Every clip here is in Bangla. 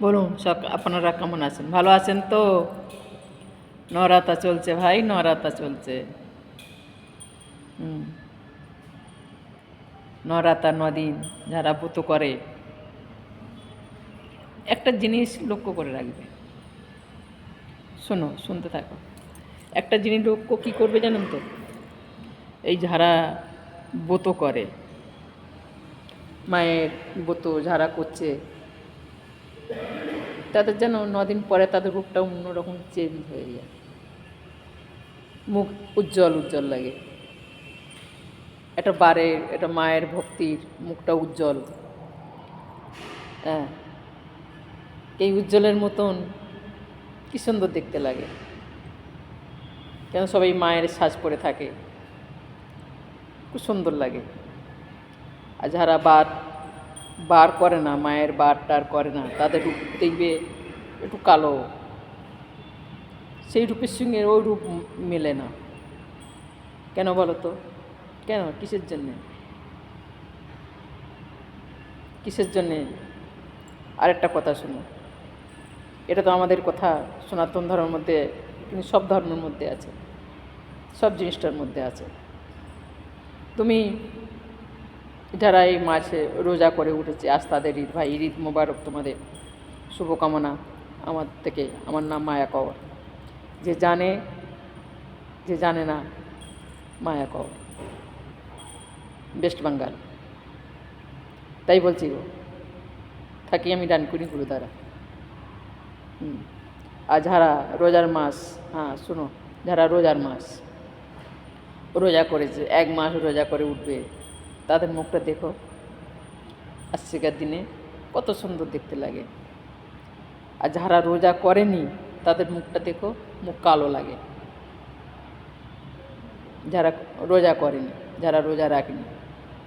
বলুন সব আপনারা কেমন আছেন? ভালো আছেন তো? নরাতা চলছে ভাই, নরাতা চলছে। হুম, নরাতা নদিন যারা ব্রত করে একটা জিনিস লক্ষ্য করে রাখবে। শোনো, শুনতে থাকো। একটা জিনিস লক্ষ্য কী করবে জানেন তো? এই যারা ব্রত করে, মায়ের ব্রত যারা করছে, তাদের যেন 9 দিন পরে তাদের রূপটা অন্যরকম চেঞ্জ হয়ে যায়, মুখ উজ্জ্বল উজ্জ্বল লাগে। এটা বারের, এটা মায়ের ভক্তির মুখটা উজ্জ্বল। হ্যাঁ, এই উজ্জ্বলের মতন কী সুন্দর দেখতে লাগে। কেন সবাই মায়ের সাজ পরে থাকে, খুব সুন্দর লাগে। আর যারা বার করে না, মায়ের বার টার করে না, তাদের রূপ দেখবে একটু কালো, সেই রূপের সঙ্গে ওই রূপ মেলে না। কেন বলো তো? কেন, কিসের জন্যে? কিসের জন্যে? আরেকটা কথা শুনো, এটা তো আমাদের কথা সনাতন ধর্মের মধ্যে, কিন্তু সব ধর্মের মধ্যে আছে, সব জিনিসটার মধ্যে আছে। তুমি যারা এই মাসে রোজা করে উঠেছে, আজ তাদের ঈদ। ভাই, ঈদ মোবারক তোমাদের, শুভকামনা আমার থেকে। আমার নাম মায়া কওর। যে জানে, যে জানে না, মায়া কওর, ওয়েস্ট বেঙ্গল। তাই বলছি গো, থাকি আমি ডানকুনি গুরুদ্বারা। আর যারা রোজার মাস, হ্যাঁ শুনো, যারা রোজার মাস রোজা করেছে, 1 মাস রোজা করে উঠবে, তাদের মুখটা দেখো আজকের দিনে কত সুন্দর দেখতে লাগে। আর যারা রোজা করেনি, তাদের মুখটা দেখো, মুখ কালো লাগে। যারা রোজা করেনি, যারা রোজা রাখেনি,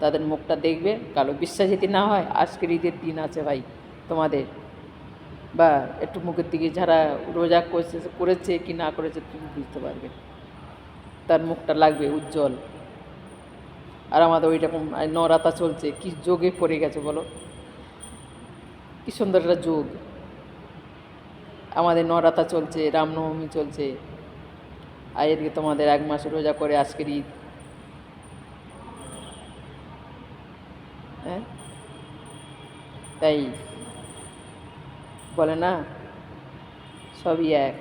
তাদের মুখটা দেখবে কালো। বিশ্বাস যদি না হয়, আজকের ঈদের দিন আছে ভাই তোমাদের, বা একটু মুখের দিকে যারা রোজা করেছে কি না করেছে তুমি বুঝতে পারবে, তার মুখটা লাগবে উজ্জ্বল। আর আমাদের ওই রকম নরাতা চলছে, কি যোগে পড়ে গেছে বলো, কি সুন্দর একটা যোগ। আমাদের নরাতা চলছে, রামনবমী চলছে, আর এদিকে তোমাদের 1 মাস রোজা করে আজকের ঈদ। হ্যাঁ, তাই বলে না, সবই এক,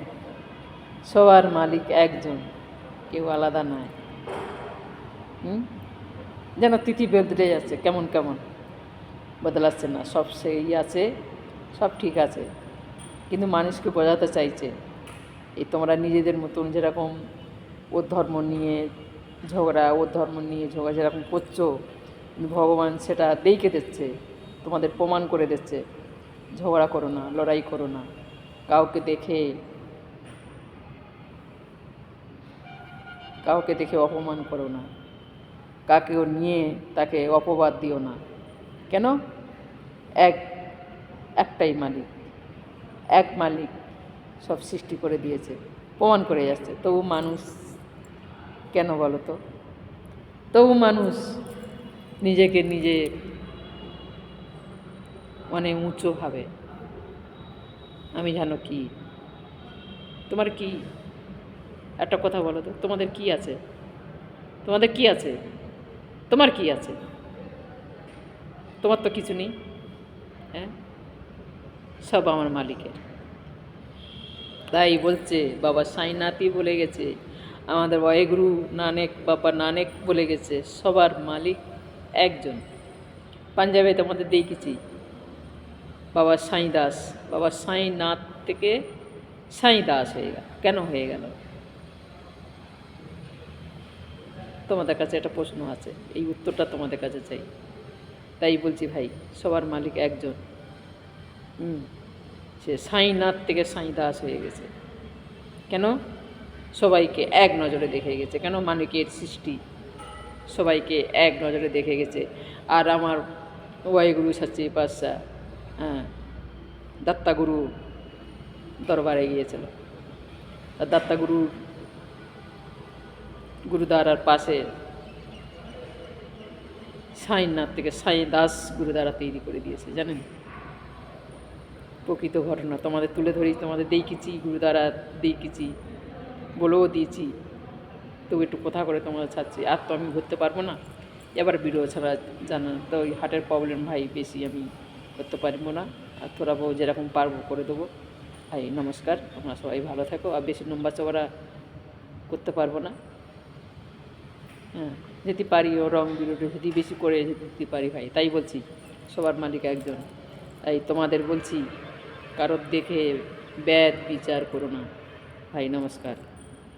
সবার মালিক একজন, কেউ আলাদা নয়। যেন তিথি বদলে যাচ্ছে, কেমন কেমন বদলাচ্ছে না, সব সেই আছে, সব ঠিক আছে, কিন্তু মানুষকে বোঝাতে চাইছে এই তোমরা নিজেদের মতন যেরকম ওর ধর্ম নিয়ে ঝগড়া, ওর ধর্ম নিয়ে ঝগড়া যেরকম করছো, ভগবান সেটা দেইকে দিচ্ছে, তোমাদের প্রমাণ করে দিচ্ছে। ঝগড়া করো না, লড়াই করো না, কাউকে দেখে অপমান করো না, কাকেও নিয়ে তাকে অপবাদ দিও না। কেন? একটাই মালিক, এক মালিক সব সৃষ্টি করে দিয়েছে, প্রমাণ করে যাচ্ছে। তবু মানুষ, কেন বলো তো, তবু মানুষ নিজেকে নিজে অনেক উঁচু ভাবে। আমি জানো কি, তোমার কি, একটা কথা বলো তো, তোমাদের কি আছে? তোমাদের কি আছে? তোমার কি আছে? তোমার তো কিছু নেই। হ্যাঁ, সব আমার মালিকের। তাই বলছে বাবা সাইনাথই বলে গেছে, আমাদের ওয়াহেগুরু নানক, বাবা নানক বলে গেছে, সবার মালিক একজন। পাঞ্জাবে তোমাদের দেখেছি বাবা সাঁই দাস, বাবা সাঁইনাথ থেকে সাঁই দাস হয়ে গেল, কেন হয়ে গেল? তোমাদের কাছে একটা প্রশ্ন আছে, এই উত্তরটা তোমাদের কাছে চাই। তাই বলছি ভাই, সবার মালিক একজন। সে সাঁইনাথ থেকে সাঁই দাস হয়ে গেছে, কেন? সবাইকে এক নজরে দেখে গেছে। কেন? মালিকের সৃষ্টি, সবাইকে এক নজরে দেখে গেছে। আর আমার ওয়াইগুরু সাচ্চি পাতশাহ, হ্যাঁ, দত্তাগুরু দরবারে গিয়েছিল, আর দত্তাগুরুর গুরুদ্বারার পাশে সাঁইনাথ থেকে সাঁই দাস গুরুদ্বারা তৈরি করে দিয়েছে, জানেন? প্রকৃত ঘটনা তোমাদের তুলে ধরি, তোমাদের দেখিয়েছি, গুরুদ্বারা দেখিয়েছি, বলেও দিয়েছি, তবু একটু কথা করে তোমাদের ছাড়ছি। আর তো আমি ঘুরতে পারবো না, এবার ভিডিও ছাড়া জানা তো ওই হার্টের প্রবলেম ভাই, বেশি আমি করতে পারবো না। আর তোরা বউ যেরকম পারবো করে দেবো ভাই। নমস্কার, তোমরা সবাই ভালো থাকো। আর বেশি লম্বা চওড়া করতে পারবো না। হ্যাঁ, যেতে পারি ও রং ভিডিওটা যদি বেশি করে যেতে পারি ভাই, তাই বলছি। সবার মালিক একজন, তাই তোমাদের বলছি কারোর দেখে ব্যাদ বিচার করো না ভাই। নমস্কার।